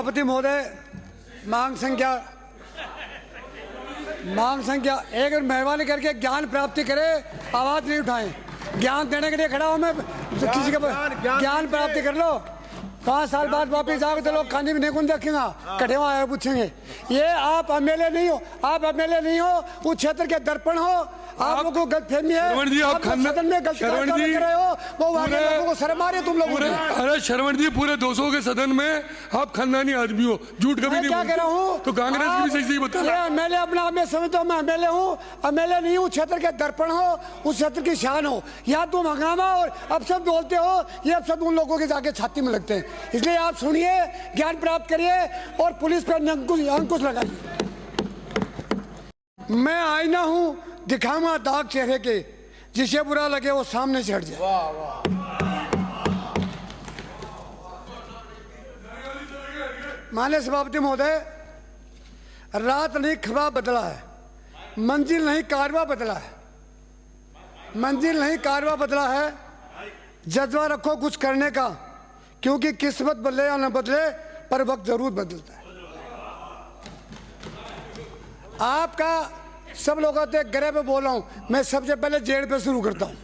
सभापति महोदय, मांग संख्या एक, मेहरबानी करके ज्ञान प्राप्ति करे, आवाज नहीं उठाएं। ज्ञान देने के लिए खड़ा हूं मैं, किसी का ज्ञान प्राप्ति कर लो। 5 साल बाद वापिस आओगे तो लोग खाने भी नहीं कौन देखेगा, कटे हुआ आए पूछेंगे। ये आप एमएलए नहीं हो, आप एमएलए नहीं हो, उस क्षेत्र के दर्पण हो। आप लोगों को गलतफहमी है, आप सदन में गलत कर रहे हो, वो वाले लोगों को शर्म आ रही है तुम लोगों को। अरे शरवण जी, पूरे 200 के सदन में आप खानदानी आदमी हो, झूठ कभी नहीं क्या कह रहा हूँ, तो कांग्रेस की भी सही बता। एमएलए अपना मैं समझता हूँ, मैं एमएलए हूँ, एमएलए नहीं हूँ, क्षेत्र के दर्पण हो, उस क्षेत्र की शान हो। यहाँ तुम हंगामा और अपशब्द बोलते हो, ये अपशब्द उन लोगों के जाके छाती में लगते हैं। इसलिए आप सुनिए, ज्ञान प्राप्त करिए और पुलिस पर अंकुश लगाइए। मैं आईना हूँ, दिखाऊंगा दाग चेहरे के, जिसे बुरा लगे वो सामने से हट जाए। माननीय सभापति महोदय, रात नहीं ख्वाब बदला है, मंजिल नहीं कारवा बदला है, मंजिल नहीं कारवा बदला है। जज्बा रखो कुछ करने का, क्योंकि किस्मत बदले या न बदले पर वक्त जरूर बदलता है। आपका सब लोग आते हैं, गरे पे बोल रहा हूं, मैं सबसे पहले जेल पे शुरू करता हूं।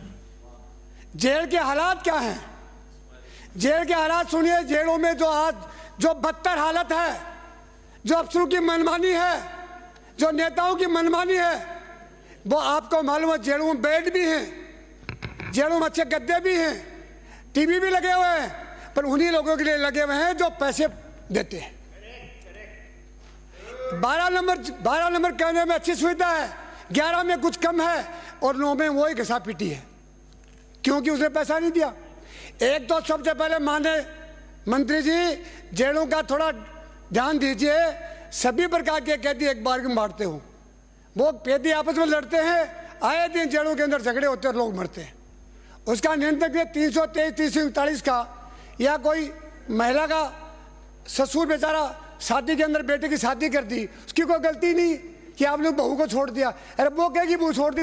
जेल के हालात क्या हैं? जेल के हालात सुनिए। जेलों में जो आज जो बदतर हालत है, जो अफसरों की मनमानी है, जो नेताओं की मनमानी है, वो आपको मालूम है। जेलों में बेड भी हैं, जेलों में अच्छे गद्दे भी हैं, टीवी भी लगे हुए हैं, पर उन्हीं लोगों के लिए लगे हुए हैं जो पैसे देते हैं। 12 नंबर कहने में अच्छी सुविधा है, 11 में कुछ कम है और 9 में वही घसा पीटी है, क्योंकि उसने पैसा नहीं दिया। एक तो सबसे पहले माने मंत्री जी, जेलों का थोड़ा ध्यान दीजिए। सभी प्रकार के कैदी एक बार में मारते हो, वो कैदी आपस में लड़ते हैं, आए दिन जेलों के अंदर झगड़े होते हैं और लोग मरते हैं। उसका नियंत्रण 323, 339 का, या कोई महिला का ससुर बेचारा शादी के अंदर बेटे की शादी कर दी, उसकी कोई गलती नहीं कि आपने बहू को छोड़ दिया। अरे वो कहेगी बहू छोड़ दी,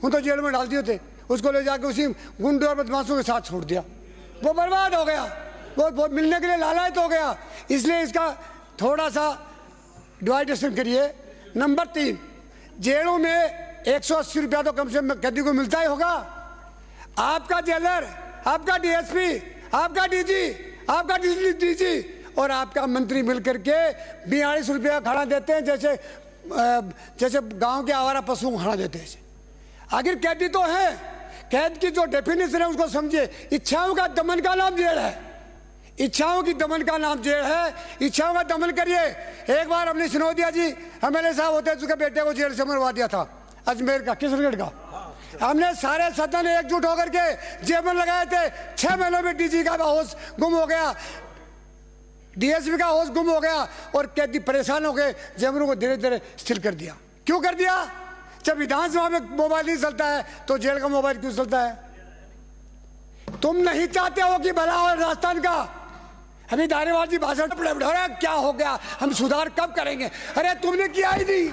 उन तो जेल में डाल दिए थे, उसको ले जाके उसी गुंडे और बदमाशों के साथ छोड़ दिया, वो बर्बाद हो गया, वो मिलने के लिए लालायत हो गया। इसलिए इसका थोड़ा सा डिवाइडेशन करिए। नंबर 3, जेलों में 180 रुपया तो कम से कम कैदी को मिलता ही होगा। आपका जेलर, आपका डीएसपी, आपका डीजी, आपका डीजी और आपका मंत्री मिलकर के 42 रुपया खाना देते हैं, जैसे गांव के आवारा पशु को खाना देते हैं। आखिर कैदी तो है, कैद की जो डेफिनेशन है उसको समझिए। इच्छाओं का दमन का नाम जेल है, इच्छाओं की दमन का नाम जेल है। इच्छाओं का दमन करिए। एक बार हमने सिनोदिया जी एमएलए साहब होते, उसके बेटे को जेल से मरवा दिया था, अजमेर का, किशनगढ़ का। हमने सारे सदन एकजुट होकर के जेब में लगाए थे। 6 महीनों में डीजी का होश गुम हो गया, डीएसपी का होश गुम हो गया और कैदी परेशान हो गए। जेबरों को धीरे धीरे स्थिर कर दिया। क्यों कर दिया? जब विधानसभा में मोबाइल नहीं चलता है तो जेल का मोबाइल क्यों चलता है? तुम नहीं चाहते हो कि भला हो राजस्थान का। अभी धारीवाल जी भाषण अरे क्या हो गया, हम सुधार कब करेंगे? अरे तुमने किया ही नहीं।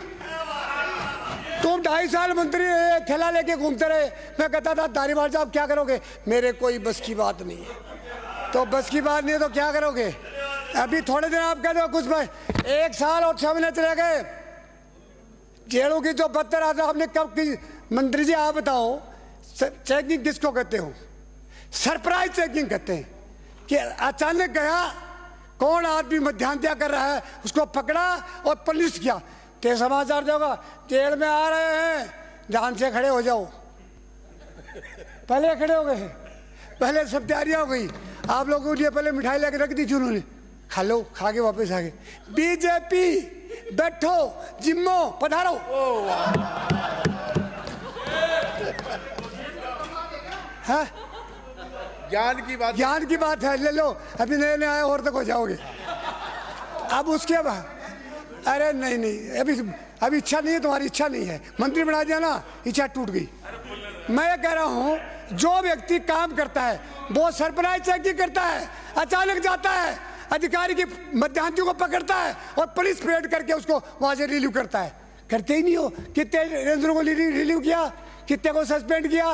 तुम 2.5 साल मंत्री थैला लेके घूमते रहे। मैं कहता था धारीवाल साहब क्या करोगे? मेरे कोई बस की बात नहीं है। तो बस की बात नहीं है तो क्या करोगे? अभी थोड़े दिन आप कहते हो कुछ भाई, 1 साल और 6 महीने चले गए। जेलों की जो बदतर आता आपने कब की? मंत्री जी आप बताओ, चेकिंग किसको कहते हो? सरप्राइज चेकिंग कहते हैं कि अचानक गया, कौन आदमी मध्यान्ह कर रहा है उसको पकड़ा और पुलिस किया। ते समाचार दोगा जेल में आ रहे हैं, ध्यान से खड़े हो जाओ। पहले खड़े हो गए, पहले सब तैयारियां हो गई। आप लोगों के लिए पहले मिठाई लेके रख दी थी उन्होंने, खा लो, खा के वापस आ गए। बीजेपी बैठो, जिम्मो पधारो। है ज्ञान की बात है, ले लो। अभी नए नए आए और तक हो जाओगे। अब उसके बाद अरे नहीं, अभी इच्छा नहीं है, तुम्हारी इच्छा नहीं है। मंत्री बना दिया ना, इच्छा टूट गई। मैं ये कह रहा हूं, जो व्यक्ति काम करता है वो सरप्राइज चेकिंग करता है, अचानक जाता है, अधिकारी की मध्यान्ह को पकड़ता है और पुलिस परेड करके उसको वहां से रिलीव करता है। करते ही नहीं हो। कितने रेंजरों को रिलीव किया, कितने को सस्पेंड किया।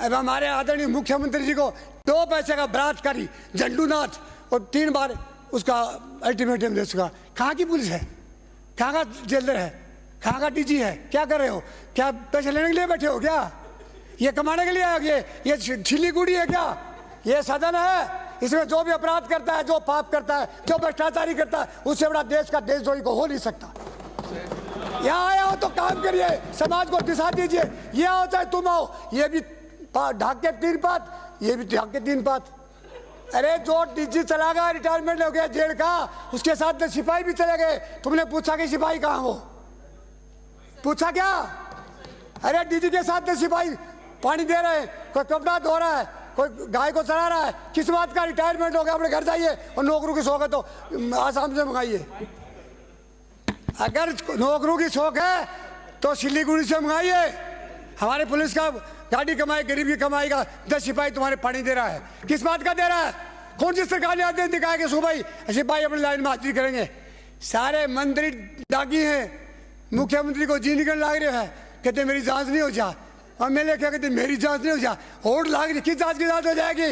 अब हमारे आदरणीय मुख्यमंत्री जी को 2 पैसे का बलात्कारी झंडूनाथ और 3 बार उसका अल्टीमेटम दे चुका। कहाँ की पुलिस है, कहाँ का जेलर है, कहाँ का डीजी है? क्या कर रहे हो? क्या पैसे लेने के लिए बैठे हो क्या? ये कमाने के लिए आ गए? ये छिल्ली गुड़ी है क्या? ये सदन है, इसमें जो भी अपराध करता है, जो पाप करता है, जो भ्रष्टाचारी करता है, उससे बड़ा देश का देशद्रोही को हो नहीं सकता। यहाँ आया हो तो काम करिए, समाज को दिशा दीजिए। ये आओ चाहे तुम आओ, ये भी ढाक के 3 पात, ये भी ढाक के 3 पात। अरे जो डीजी चला गया, रिटायरमेंट हो गया जेल का, उसके साथ सिपाही भी चले गए। तुमने पूछा कि सिपाही कहाँ हो? पूछा क्या? अरे डीजी के साथ सिपाही पानी दे रहे हैं, कोई कपड़ा धो रहा है, कोई गाय को चला रहा है। किस बात का रिटायरमेंट हो गया? अपने घर जाइए, और नौकरों की शौक है तो आसाम से मंगाइए। अगर नौकरों की शौक है तो सिलीगुड़ी से मंगाइए। हमारे पुलिस का गाड़ी कमाई, गरीब की कमाई का 10 सिपाही तुम्हारे पानी दे रहा है। किस बात का दे रहा है? कौन सी सरकार ने आदेश दिखाया कि सुबह सिपाही अपनी लाइन में हाजिरी करेंगे? सारे मंत्री दागी हैं, मुख्यमंत्री को जी निकल लाग रहे हैं, कहते मेरी जांच नहीं हो जा। एमएलए क्या कहते मेरी जांच नहीं हो जा। होड़ लाग रही, किस जांच की जांच हो जाएगी?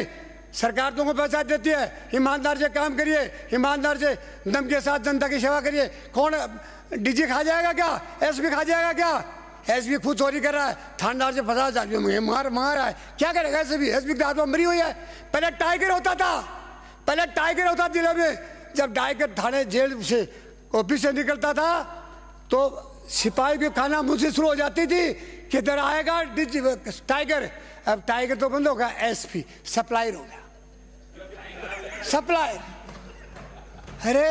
सरकार तुमको पैसा देती है, ईमानदार से काम करिए, ईमानदार से दम के साथ जनता की सेवा करिए। कौन डीजी खा जाएगा क्या? एसपी खा जाएगा क्या? एसपी खुद चोरी कर रहा है, थानेदार से 50,000 रुपये मार रहा है। क्या करेगा एसपी? एसपी की आत्मा मरी हुई है। पहले टाइगर होता था, पहले टाइगर होता जिले में। जब टाइगर थाने जेल से ऑफिस से निकलता था तो सिपाही की खाना मुझसे शुरू हो जाती थी कि इधर आएगा टाइगर। अब टाइगर तो बंद हो गया, एसपी सप्लायर हो गया, सप्लायर। अरे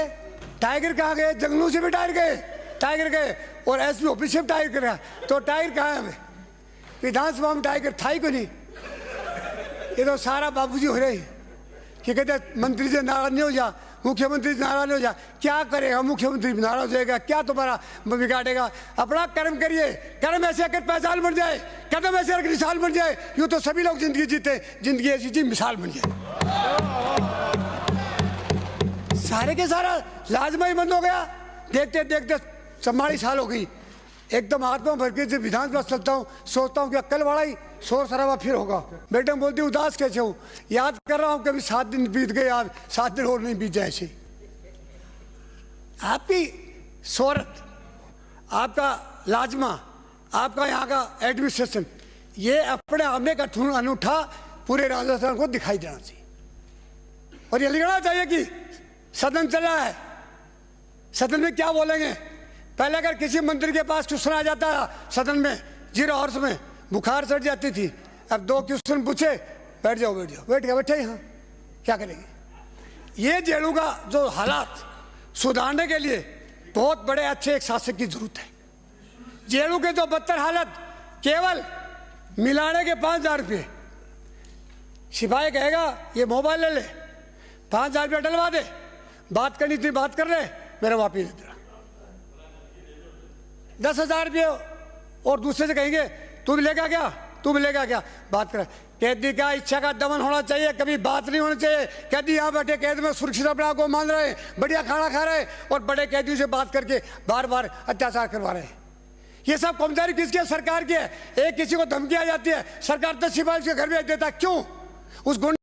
टाइगर कहाँ गए? जंगलों से भी टाइगर गए और एसपी ऑफिस से भी टाइगर गया। तो टाइगर कहाँ है? हमें विधानसभा में टाइगर था ही को नहीं। ये तो सारा बाबूजी हो रहे कि कहते मंत्री से नाराज नहीं हो जा, मुख्यमंत्री से नाराज नहीं हो जा। क्या करेगा मुख्यमंत्री? नाराज हो जाएगा, क्या तुम्हारा बिगाड़ेगा? अपना कर्म करिए, कर्म ऐसे कर पहचान बन जाए, कदम ऐसे रख मिसाल बन जाए। यूँ तो सभी लोग जिंदगी जीते, जिंदगी ऐसी चीज मिसाल बन जाए। सारे के सारा लाजमा ही बंद हो गया। देखते देखते 44 साल हो गई। एकदम आत्मा भर के जब विधानसभा चलता हूँ, सोचता हूँ कि कल वाला ही शोर शराबा फिर होगा। बेटे बोलती उदास कैसे हूँ? याद कर रहा हूँ कभी 7 दिन बीत गए, आज 7 दिन और नहीं बीत जाए ऐसे। आपकी शोहरत, आपका लाजमा, आपका यहाँ का एडमिनिस्ट्रेशन, ये अपने आप में एक अनूठा पूरे राजस्थान को दिखाई देना चाहिए। और ये लिखना चाहिए कि सदन चला है, सदन में क्या बोलेंगे। पहले अगर किसी मंत्री के पास क्वेश्चन आ जाता सदन में 0 आवर्स में, बुखार चढ़ जाती थी। अब 2 क्वेश्चन पूछे, बैठ जाओ बैठे यहाँ, क्या करेंगे? ये जेलों का जो हालात सुधारने के लिए बहुत बड़े अच्छे एक शासक की जरूरत है। जेलों के जो बदतर हालत, केवल मिलाने के 5,000 रुपये। सिपाही कहेगा ये मोबाइल ले ले, 5,000 रुपये डलवा दे, बात करनी थी बात कर ले, मेरा वापिस दे दे। 10,000 रुपये और दूसरे से कहेंगे तू भी लेगा क्या, बात कर। कैदी का इच्छा का दमन होना चाहिए, कभी बात नहीं होनी चाहिए। कैदी यहाँ बैठे कैद में सुरक्षित अपने आप को मान रहे हैं, बढ़िया खाना खा रहे हैं और बड़े कैदियों से बात करके बार बार अत्याचार करवा रहे हैं। ये सब कमजोरी किसकी है? सरकार की है। एक किसी को धमकी आ जाती है, सरकार 10 सिपाही उसके घर भेज देता, क्यों? उस